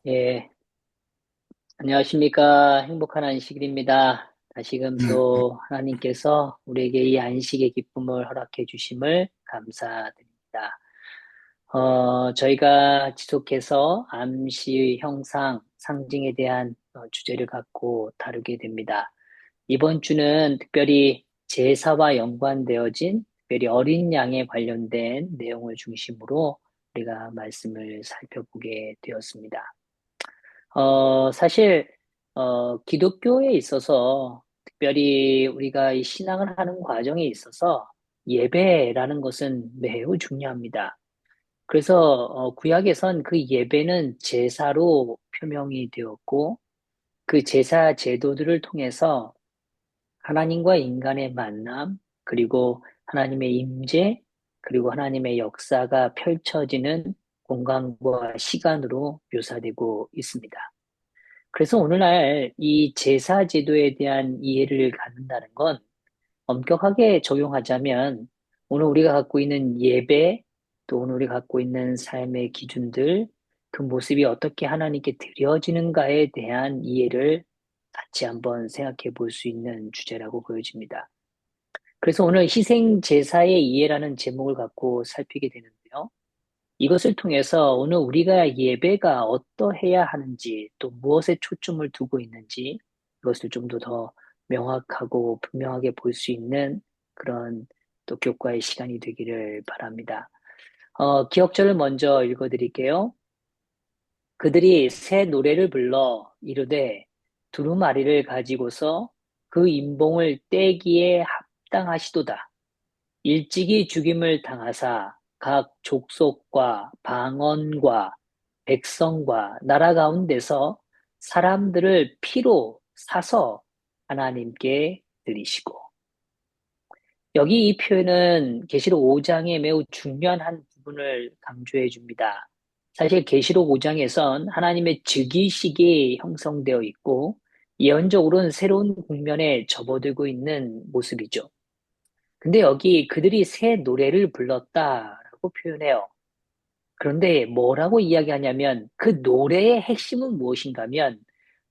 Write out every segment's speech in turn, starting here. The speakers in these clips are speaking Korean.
예, 안녕하십니까. 행복한 안식일입니다. 다시금 네, 또 하나님께서 우리에게 이 안식의 기쁨을 허락해 주심을 감사드립니다. 저희가 지속해서 암시의 형상, 상징에 대한 주제를 갖고 다루게 됩니다. 이번 주는 특별히 제사와 연관되어진 특별히 어린 양에 관련된 내용을 중심으로 우리가 말씀을 살펴보게 되었습니다. 사실, 기독교에 있어서, 특별히 우리가 이 신앙을 하는 과정에 있어서 예배라는 것은 매우 중요합니다. 그래서, 구약에선 그 예배는 제사로 표명이 되었고, 그 제사 제도들을 통해서 하나님과 인간의 만남, 그리고 하나님의 임재, 그리고 하나님의 역사가 펼쳐지는 공간과 시간으로 묘사되고 있습니다. 그래서 오늘날 이 제사 제도에 대한 이해를 갖는다는 건 엄격하게 적용하자면 오늘 우리가 갖고 있는 예배, 또 오늘 우리가 갖고 있는 삶의 기준들, 그 모습이 어떻게 하나님께 드려지는가에 대한 이해를 같이 한번 생각해 볼 수 있는 주제라고 보여집니다. 그래서 오늘 희생 제사의 이해라는 제목을 갖고 살피게 되는데요. 이것을 통해서 오늘 우리가 예배가 어떠해야 하는지, 또 무엇에 초점을 두고 있는지, 그것을 좀 더 명확하고 분명하게 볼 수 있는 그런 또 교과의 시간이 되기를 바랍니다. 기억절을 먼저 읽어드릴게요. 그들이 새 노래를 불러 이르되 두루마리를 가지고서 그 임봉을 떼기에 합당하시도다. 일찍이 죽임을 당하사 각 족속과 방언과 백성과 나라 가운데서 사람들을 피로 사서 하나님께 드리시고. 여기 이 표현은 계시록 5장의 매우 중요한 한 부분을 강조해 줍니다. 사실 계시록 5장에선 하나님의 즉위식이 형성되어 있고 예언적으로는 새로운 국면에 접어들고 있는 모습이죠. 근데 여기 그들이 새 노래를 불렀다라고 표현해요. 그런데 뭐라고 이야기하냐면 그 노래의 핵심은 무엇인가 하면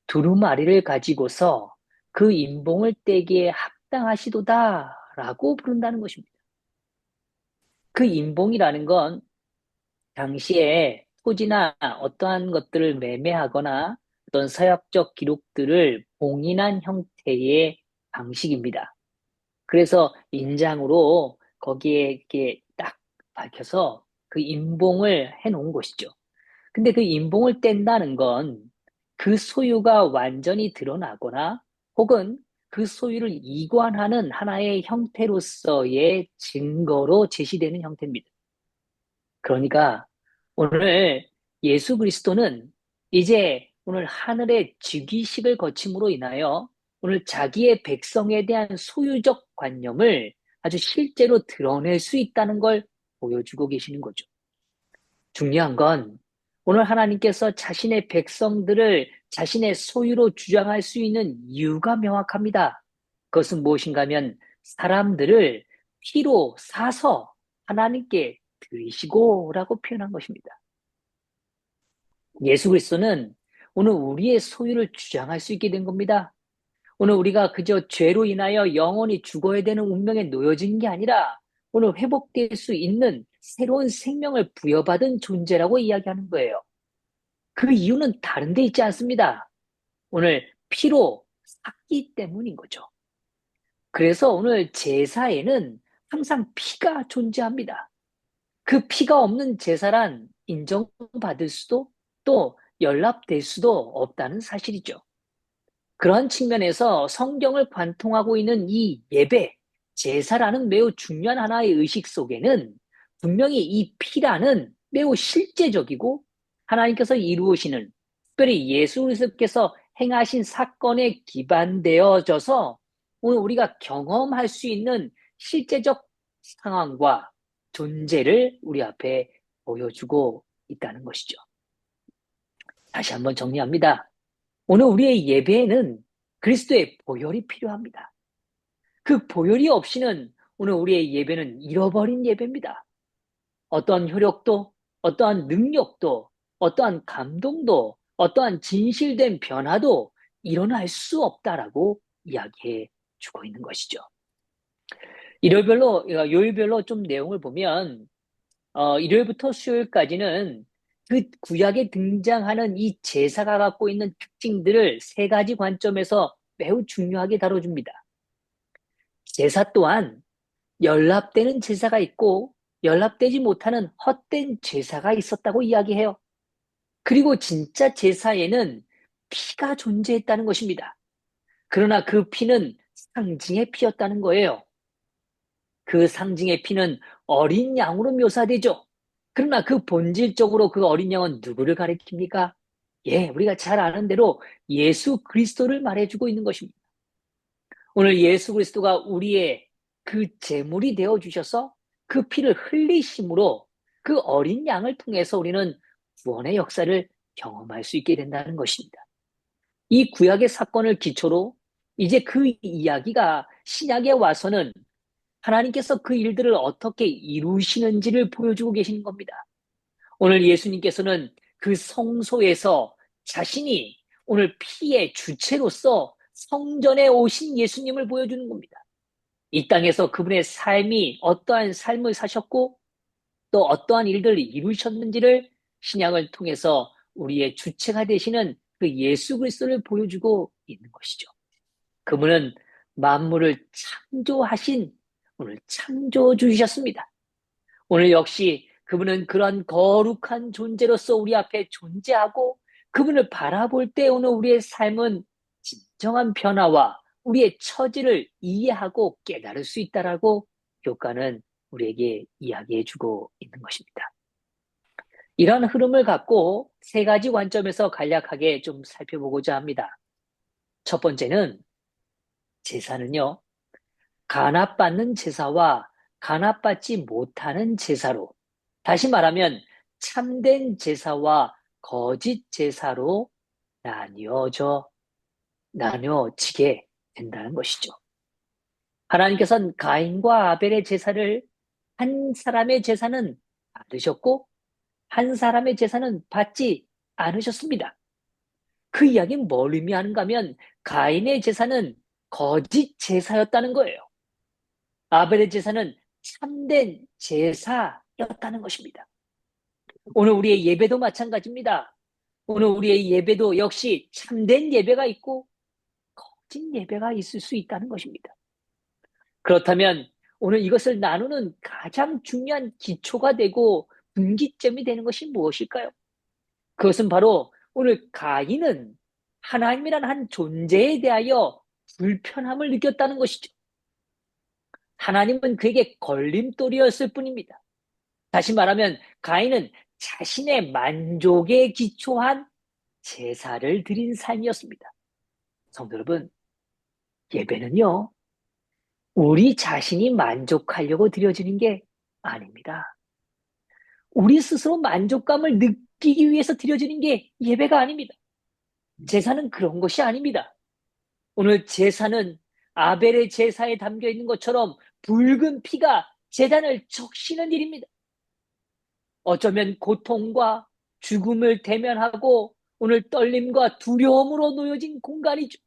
두루마리를 가지고서 그 임봉을 떼기에 합당하시도다라고 부른다는 것입니다. 그 임봉이라는 건 당시에 토지나 어떠한 것들을 매매하거나 어떤 서약적 기록들을 봉인한 형태의 방식입니다. 그래서 인장으로 거기에 이렇게 딱 밝혀서 그 임봉을 해 놓은 것이죠. 근데 그 임봉을 뗀다는 건 그 소유가 완전히 드러나거나 혹은 그 소유를 이관하는 하나의 형태로서의 증거로 제시되는 형태입니다. 그러니까 오늘 예수 그리스도는 이제 오늘 하늘의 즉위식을 거침으로 인하여 오늘 자기의 백성에 대한 소유적 관념을 아주 실제로 드러낼 수 있다는 걸 보여주고 계시는 거죠. 중요한 건 오늘 하나님께서 자신의 백성들을 자신의 소유로 주장할 수 있는 이유가 명확합니다. 그것은 무엇인가 하면 사람들을 피로 사서 하나님께 드리시고라고 표현한 것입니다. 예수 그리스도는 오늘 우리의 소유를 주장할 수 있게 된 겁니다. 오늘 우리가 그저 죄로 인하여 영원히 죽어야 되는 운명에 놓여진 게 아니라 오늘 회복될 수 있는 새로운 생명을 부여받은 존재라고 이야기하는 거예요. 그 이유는 다른 데 있지 않습니다. 오늘 피로 샀기 때문인 거죠. 그래서 오늘 제사에는 항상 피가 존재합니다. 그 피가 없는 제사란 인정받을 수도 또 연락될 수도 없다는 사실이죠. 그러한 측면에서 성경을 관통하고 있는 이 예배, 제사라는 매우 중요한 하나의 의식 속에는 분명히 이 피라는 매우 실제적이고 하나님께서 이루으시는 특별히 예수 그리스도께서 행하신 사건에 기반되어져서 오늘 우리가 경험할 수 있는 실제적 상황과 존재를 우리 앞에 보여주고 있다는 것이죠. 다시 한번 정리합니다. 오늘 우리의 예배에는 그리스도의 보혈이 필요합니다. 그 보혈이 없이는 오늘 우리의 예배는 잃어버린 예배입니다. 어떠한 효력도, 어떠한 능력도, 어떠한 감동도 어떠한 진실된 변화도 일어날 수 없다라고 이야기해 주고 있는 것이죠. 요일별로 좀 내용을 보면, 일요일부터 수요일까지는 그 구약에 등장하는 이 제사가 갖고 있는 특징들을 세 가지 관점에서 매우 중요하게 다뤄줍니다. 제사 또한 연합되는 제사가 있고 연합되지 못하는 헛된 제사가 있었다고 이야기해요. 그리고 진짜 제사에는 피가 존재했다는 것입니다. 그러나 그 피는 상징의 피였다는 거예요. 그 상징의 피는 어린 양으로 묘사되죠. 그러나 그 본질적으로 그 어린 양은 누구를 가리킵니까? 예, 우리가 잘 아는 대로 예수 그리스도를 말해주고 있는 것입니다. 오늘 예수 그리스도가 우리의 그 제물이 되어 주셔서 그 피를 흘리심으로 그 어린 양을 통해서 우리는 구원의 역사를 경험할 수 있게 된다는 것입니다. 이 구약의 사건을 기초로 이제 그 이야기가 신약에 와서는 하나님께서 그 일들을 어떻게 이루시는지를 보여주고 계시는 겁니다. 오늘 예수님께서는 그 성소에서 자신이 오늘 피의 주체로서 성전에 오신 예수님을 보여주는 겁니다. 이 땅에서 그분의 삶이 어떠한 삶을 사셨고 또 어떠한 일들을 이루셨는지를 신약을 통해서 우리의 주체가 되시는 그 예수 그리스도를 보여주고 있는 것이죠. 그분은 만물을 창조하신 오늘 창조주이셨습니다. 오늘 역시 그분은 그런 거룩한 존재로서 우리 앞에 존재하고 그분을 바라볼 때 오늘 우리의 삶은 진정한 변화와 우리의 처지를 이해하고 깨달을 수 있다라고 교과는 우리에게 이야기해주고 있는 것입니다. 이런 흐름을 갖고 세 가지 관점에서 간략하게 좀 살펴보고자 합니다. 첫 번째는 제사는요, 간합받는 제사와 간합받지 못하는 제사로, 다시 말하면 참된 제사와 거짓 제사로 나뉘어지게 된다는 것이죠. 하나님께서는 가인과 아벨의 제사를 한 사람의 제사는 받으셨고 한 사람의 제사는 받지 않으셨습니다. 그 이야기는 뭘 의미하는가 하면 가인의 제사는 거짓 제사였다는 거예요. 아벨의 제사는 참된 제사였다는 것입니다. 오늘 우리의 예배도 마찬가지입니다. 오늘 우리의 예배도 역시 참된 예배가 있고 거짓 예배가 있을 수 있다는 것입니다. 그렇다면 오늘 이것을 나누는 가장 중요한 기초가 되고 분기점이 되는 것이 무엇일까요? 그것은 바로 오늘 가인은 하나님이라는 한 존재에 대하여 불편함을 느꼈다는 것이죠. 하나님은 그에게 걸림돌이었을 뿐입니다. 다시 말하면 가인은 자신의 만족에 기초한 제사를 드린 삶이었습니다. 성도 여러분, 예배는요, 우리 자신이 만족하려고 드려지는 게 아닙니다. 우리 스스로 만족감을 느끼기 위해서 드려지는 게 예배가 아닙니다. 제사는 그런 것이 아닙니다. 오늘 제사는 아벨의 제사에 담겨 있는 것처럼 붉은 피가 제단을 적시는 일입니다. 어쩌면 고통과 죽음을 대면하고 오늘 떨림과 두려움으로 놓여진 공간이죠.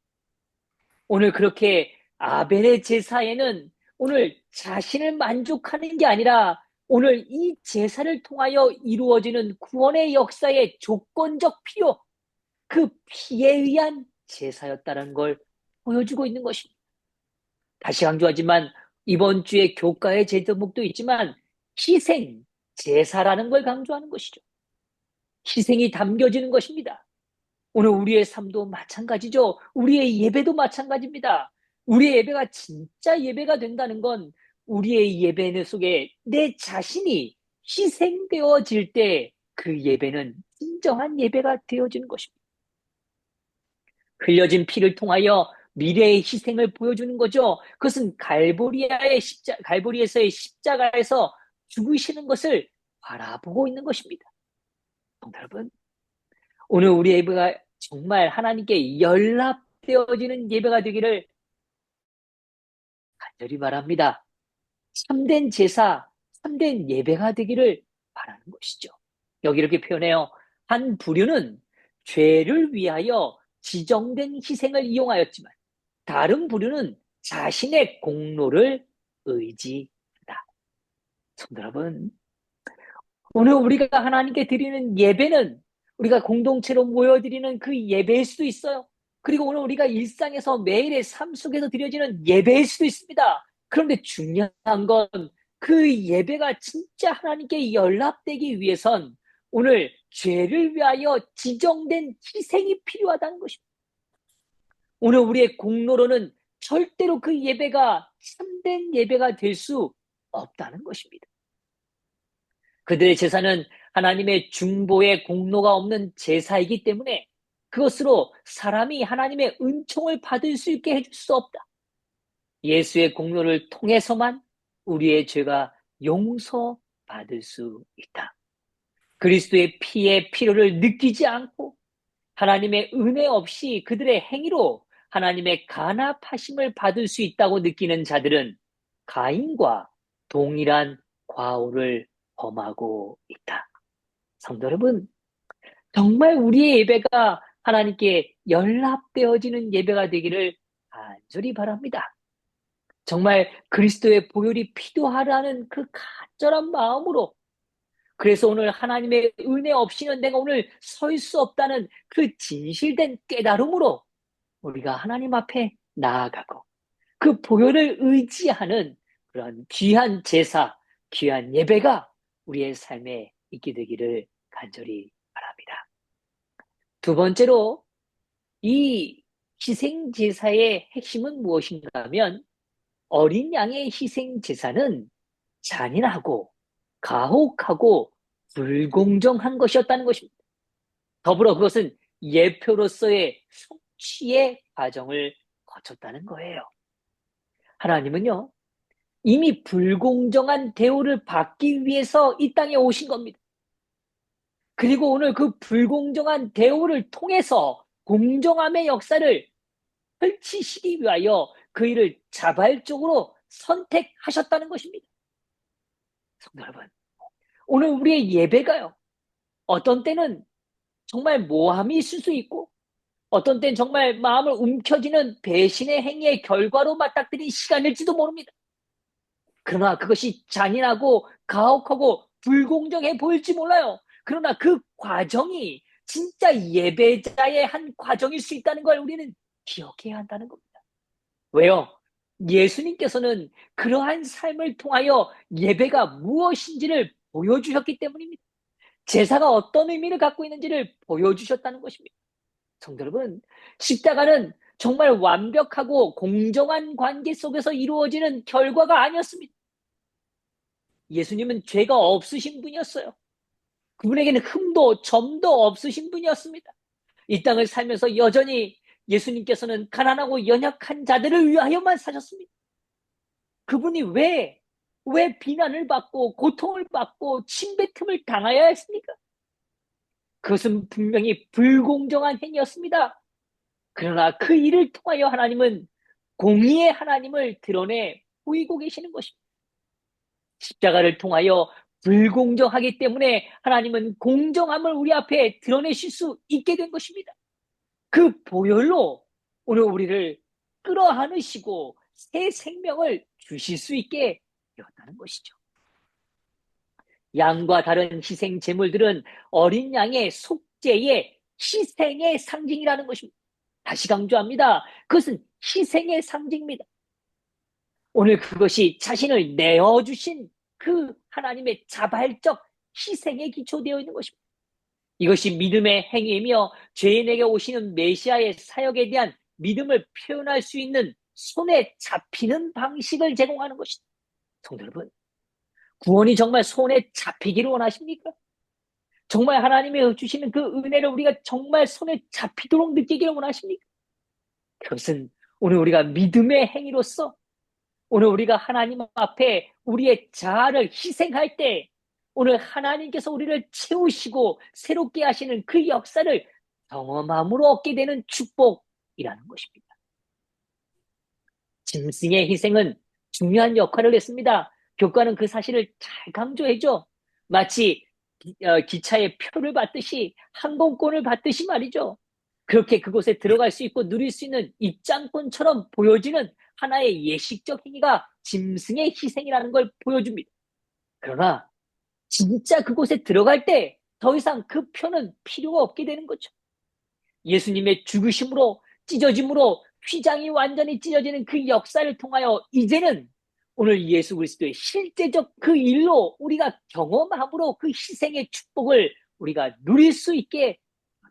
오늘 그렇게 아벨의 제사에는 오늘 자신을 만족하는 게 아니라 오늘 이 제사를 통하여 이루어지는 구원의 역사의 조건적 필요, 그 피에 의한 제사였다는 걸 보여주고 있는 것입니다. 다시 강조하지만 이번 주에 교과의 제목도 있지만 희생, 제사라는 걸 강조하는 것이죠. 희생이 담겨지는 것입니다. 오늘 우리의 삶도 마찬가지죠. 우리의 예배도 마찬가지입니다. 우리의 예배가 진짜 예배가 된다는 건 우리의 예배 속에 내 자신이 희생되어질 때 그 예배는 진정한 예배가 되어지는 것입니다. 흘려진 피를 통하여 미래의 희생을 보여주는 거죠. 그것은 갈보리에서의 십자가에서 죽으시는 것을 바라보고 있는 것입니다. 여러분, 오늘 우리 예배가 정말 하나님께 연합되어지는 예배가 되기를 간절히 바랍니다. 참된 제사, 참된 예배가 되기를 바라는 것이죠. 여기 이렇게 표현해요. 한 부류는 죄를 위하여 지정된 희생을 이용하였지만 다른 부류는 자신의 공로를 의지한다. 성도 여러분, 오늘 우리가 하나님께 드리는 예배는 우리가 공동체로 모여드리는 그 예배일 수도 있어요. 그리고 오늘 우리가 일상에서 매일의 삶 속에서 드려지는 예배일 수도 있습니다. 그런데 중요한 건 그 예배가 진짜 하나님께 연락되기 위해선 오늘 죄를 위하여 지정된 희생이 필요하다는 것입니다. 오늘 우리의 공로로는 절대로 그 예배가 참된 예배가 될 수 없다는 것입니다. 그들의 제사는 하나님의 중보의 공로가 없는 제사이기 때문에 그것으로 사람이 하나님의 은총을 받을 수 있게 해줄 수 없다. 예수의 공로를 통해서만 우리의 죄가 용서받을 수 있다. 그리스도의 피의 필요를 느끼지 않고 하나님의 은혜 없이 그들의 행위로 하나님의 간합하심을 받을 수 있다고 느끼는 자들은 가인과 동일한 과오를 범하고 있다. 성도 여러분, 정말 우리의 예배가 하나님께 연합되어지는 예배가 되기를 간절히 바랍니다. 정말 그리스도의 보혈이 필요하다는 그 간절한 마음으로, 그래서 오늘 하나님의 은혜 없이는 내가 오늘 설 수 없다는 그 진실된 깨달음으로 우리가 하나님 앞에 나아가고 그 보혈을 의지하는 그런 귀한 제사, 귀한 예배가 우리의 삶에 있게 되기를 간절히 바랍니다. 두 번째로 이 희생 제사의 핵심은 무엇인가 하면 어린 양의 희생 제사는 잔인하고 가혹하고 불공정한 것이었다는 것입니다. 더불어 그것은 예표로서의 성취의 과정을 거쳤다는 거예요. 하나님은요, 이미 불공정한 대우를 받기 위해서 이 땅에 오신 겁니다. 그리고 오늘 그 불공정한 대우를 통해서 공정함의 역사를 펼치시기 위하여 그 일을 자발적으로 선택하셨다는 것입니다. 성도 여러분, 오늘 우리의 예배가요, 어떤 때는 정말 모함이 있을 수 있고, 어떤 때는 정말 마음을 움켜쥐는 배신의 행위의 결과로 맞닥뜨린 시간일지도 모릅니다. 그러나 그것이 잔인하고 가혹하고 불공정해 보일지 몰라요. 그러나 그 과정이 진짜 예배자의 한 과정일 수 있다는 걸 우리는 기억해야 한다는 겁니다. 왜요? 예수님께서는 그러한 삶을 통하여 예배가 무엇인지를 보여주셨기 때문입니다. 제사가 어떤 의미를 갖고 있는지를 보여주셨다는 것입니다. 성도 여러분, 십자가는 정말 완벽하고 공정한 관계 속에서 이루어지는 결과가 아니었습니다. 예수님은 죄가 없으신 분이었어요. 그분에게는 흠도 점도 없으신 분이었습니다. 이 땅을 살면서 여전히 예수님께서는 가난하고 연약한 자들을 위하여만 사셨습니다. 그분이 왜 비난을 받고 고통을 받고 침뱉음을 당하여야 했습니까? 그것은 분명히 불공정한 행위였습니다. 그러나 그 일을 통하여 하나님은 공의의 하나님을 드러내 보이고 계시는 것입니다. 십자가를 통하여 불공정하기 때문에 하나님은 공정함을 우리 앞에 드러내실 수 있게 된 것입니다. 그 보혈로 오늘 우리를 끌어안으시고 새 생명을 주실 수 있게 되었다는 것이죠. 양과 다른 희생 제물들은 어린 양의 속죄의 희생의 상징이라는 것입니다. 다시 강조합니다. 그것은 희생의 상징입니다. 오늘 그것이 자신을 내어주신 그 하나님의 자발적 희생에 기초되어 있는 것입니다. 이것이 믿음의 행위이며 죄인에게 오시는 메시아의 사역에 대한 믿음을 표현할 수 있는 손에 잡히는 방식을 제공하는 것이다. 성도 여러분, 구원이 정말 손에 잡히기를 원하십니까? 정말 하나님이 주시는 그 은혜를 우리가 정말 손에 잡히도록 느끼기를 원하십니까? 그것은 오늘 우리가 믿음의 행위로서 오늘 우리가 하나님 앞에 우리의 자아를 희생할 때 오늘 하나님께서 우리를 채우시고 새롭게 하시는 그 역사를 경험함으로 얻게 되는 축복이라는 것입니다. 짐승의 희생은 중요한 역할을 했습니다. 교과는 그 사실을 잘 강조해줘. 마치 기차의 표를 받듯이 항공권을 받듯이 말이죠. 그렇게 그곳에 들어갈 수 있고 누릴 수 있는 입장권처럼 보여지는 하나의 예식적 행위가 짐승의 희생이라는 걸 보여줍니다. 그러나 진짜 그곳에 들어갈 때 더 이상 그 표는 필요가 없게 되는 거죠. 예수님의 죽으심으로 찢어짐으로 휘장이 완전히 찢어지는 그 역사를 통하여 이제는 오늘 예수 그리스도의 실제적 그 일로 우리가 경험함으로 그 희생의 축복을 우리가 누릴 수 있게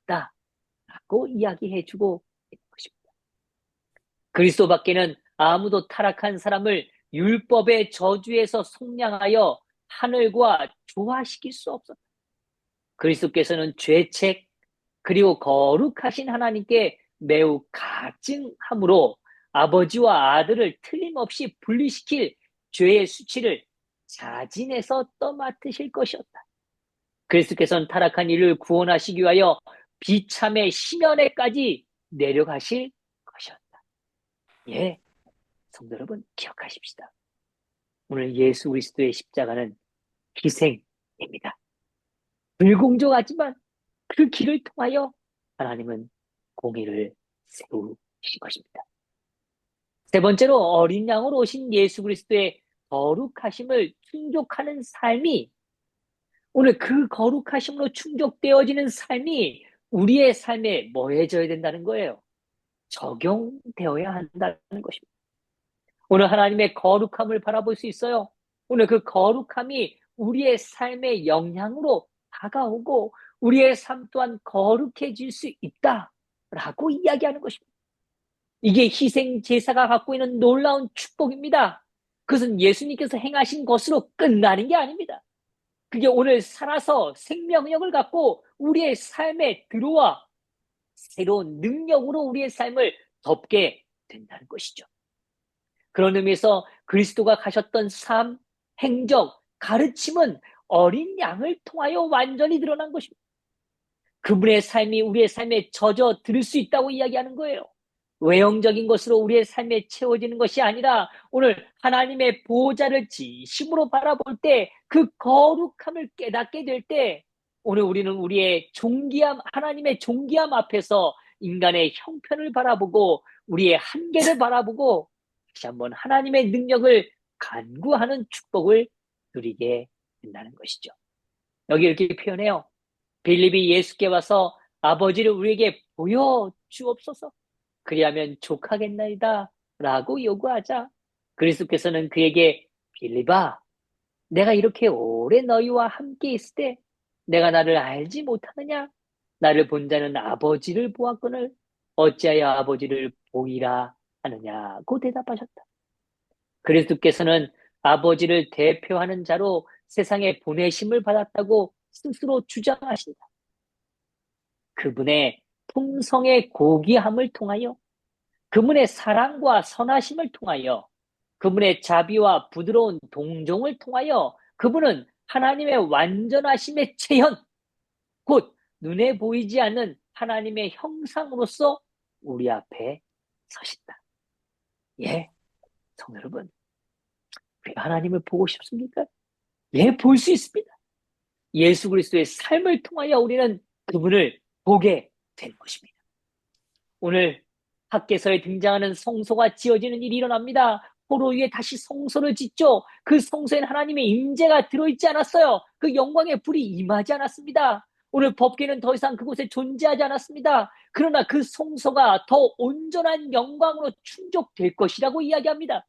되었다라고 이야기해주고 있는 것입니다. 그리스도 밖에는 아무도 타락한 사람을 율법의 저주에서 속량하여 하늘과 조화시킬 수 없었다. 그리스도께서는 죄책 그리고 거룩하신 하나님께 매우 가증함으로 아버지와 아들을 틀림없이 분리시킬 죄의 수치를 자진해서 떠맡으실 것이었다. 그리스도께서는 타락한 이를 구원하시기 위하여 비참의 심연에까지 내려가실 것이었다. 예, 성도 여러분 기억하십시다. 오늘 예수 그리스도의 십자가는 희생입니다. 불공정하지만 그 길을 통하여 하나님은 공의를 세우신 것입니다. 세 번째로 어린 양으로 오신 예수 그리스도의 거룩하심을 충족하는 삶이 오늘 그 거룩하심으로 충족되어지는 삶이 우리의 삶에 뭐해져야 된다는 거예요. 적용되어야 한다는 것입니다. 오늘 하나님의 거룩함을 바라볼 수 있어요. 오늘 그 거룩함이 우리의 삶의 영향으로 다가오고 우리의 삶 또한 거룩해질 수 있다라고 이야기하는 것입니다. 이게 희생 제사가 갖고 있는 놀라운 축복입니다. 그것은 예수님께서 행하신 것으로 끝나는 게 아닙니다. 그게 오늘 살아서 생명력을 갖고 우리의 삶에 들어와 새로운 능력으로 우리의 삶을 덮게 된다는 것이죠. 그런 의미에서 그리스도가 가셨던 삶, 행적, 가르침은 어린 양을 통하여 완전히 드러난 것입니다. 그분의 삶이 우리의 삶에 젖어 들을 수 있다고 이야기하는 거예요. 외형적인 것으로 우리의 삶에 채워지는 것이 아니라 오늘 하나님의 보호자를 진심으로 바라볼 때 그 거룩함을 깨닫게 될 때 오늘 우리는 우리의 존귀함, 하나님의 존귀함 앞에서 인간의 형편을 바라보고 우리의 한계를 바라보고 다시 한번 하나님의 능력을 간구하는 축복을 누리게 된다는 것이죠. 여기 이렇게 표현해요. 빌립이 예수께 와서 아버지를 우리에게 보여주옵소서. 그리하면 족하겠나이다 라고 요구하자 그리스도께서는 그에게 빌립아 내가 이렇게 오래 너희와 함께 있을 때 내가 나를 알지 못하느냐? 나를 본 자는 아버지를 보았거늘 어찌하여 아버지를 보이라 하느냐고 대답하셨다. 그리스도께서는 아버지를 대표하는 자로 세상에 보내심을 받았다고 스스로 주장하신다. 그분의 품성의 고귀함을 통하여 그분의 사랑과 선하심을 통하여 그분의 자비와 부드러운 동정을 통하여 그분은 하나님의 완전하심의 체현, 곧 눈에 보이지 않는 하나님의 형상으로서 우리 앞에 서신다. 예, 성도 여러분, 우리가 하나님을 보고 싶습니까? 예, 볼 수 있습니다. 예수 그리스도의 삶을 통하여 우리는 그분을 보게 된 것입니다. 오늘 학개서에 등장하는 성소가 지어지는 일이 일어납니다. 포로 위에 다시 성소를 짓죠. 그 성소에는 하나님의 임재가 들어있지 않았어요. 그 영광의 불이 임하지 않았습니다. 오늘 법궤는 더 이상 그곳에 존재하지 않았습니다. 그러나 그 성소가 더 온전한 영광으로 충족될 것이라고 이야기합니다.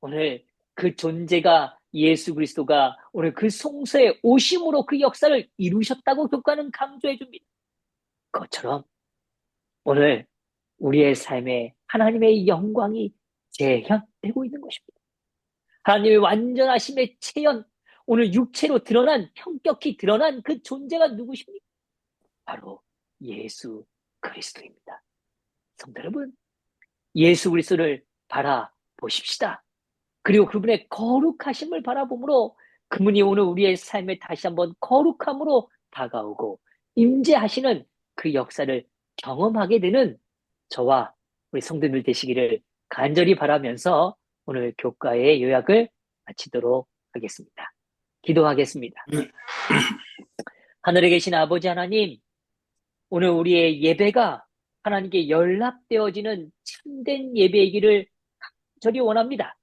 오늘 그 존재가 예수 그리스도가 오늘 그 성소에 오심으로 그 역사를 이루셨다고 교과는 강조해 줍니다. 그것처럼 오늘 우리의 삶에 하나님의 영광이 재현되고 있는 것입니다. 하나님의 완전하심의 체현, 오늘 육체로 드러난, 형격히 드러난 그 존재가 누구십니까? 바로 예수 그리스도입니다. 성도 여러분, 예수 그리스도를 바라보십시다. 그리고 그분의 거룩하심을 바라보므로 그분이 오늘 우리의 삶에 다시 한번 거룩함으로 다가오고 임재하시는 그 역사를 경험하게 되는 저와 우리 성도들 되시기를 간절히 바라면서 오늘 교과의 요약을 마치도록 하겠습니다. 기도하겠습니다. 하늘에 계신 아버지 하나님, 오늘 우리의 예배가 하나님께 연락되어지는 참된 예배이기를 간절히 원합니다.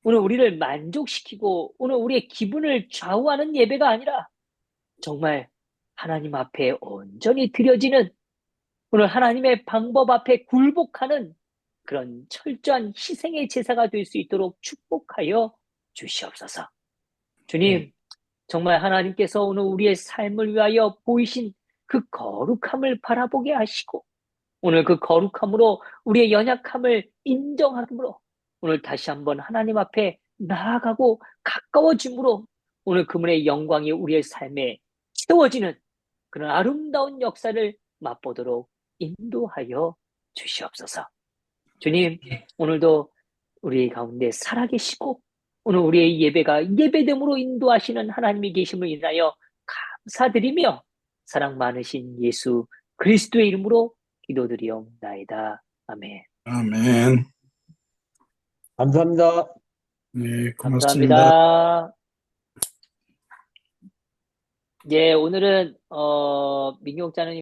오늘 우리를 만족시키고 오늘 우리의 기분을 좌우하는 예배가 아니라 정말 하나님 앞에 온전히 드려지는 오늘 하나님의 방법 앞에 굴복하는 그런 철저한 희생의 제사가 될 수 있도록 축복하여 주시옵소서. 주님, 정말 하나님께서 오늘 우리의 삶을 위하여 보이신 그 거룩함을 바라보게 하시고 오늘 그 거룩함으로 우리의 연약함을 인정함으로 오늘 다시 한번 하나님 앞에 나아가고 가까워짐으로 오늘 그분의 영광이 우리의 삶에 채워지는 그런 아름다운 역사를 맛보도록 인도하여 주시옵소서. 주님, 오늘도 우리 가운데 살아계시고 오늘 우리의 예배가 예배됨으로 인도하시는 하나님이 계심을 인하여 감사드리며 사랑 많으신 예수 그리스도의 이름으로 기도드리옵나이다. 아멘. 아멘. 감사합니다. 네, 고맙습니다. 감사합니다. 예, 오늘은 민경자는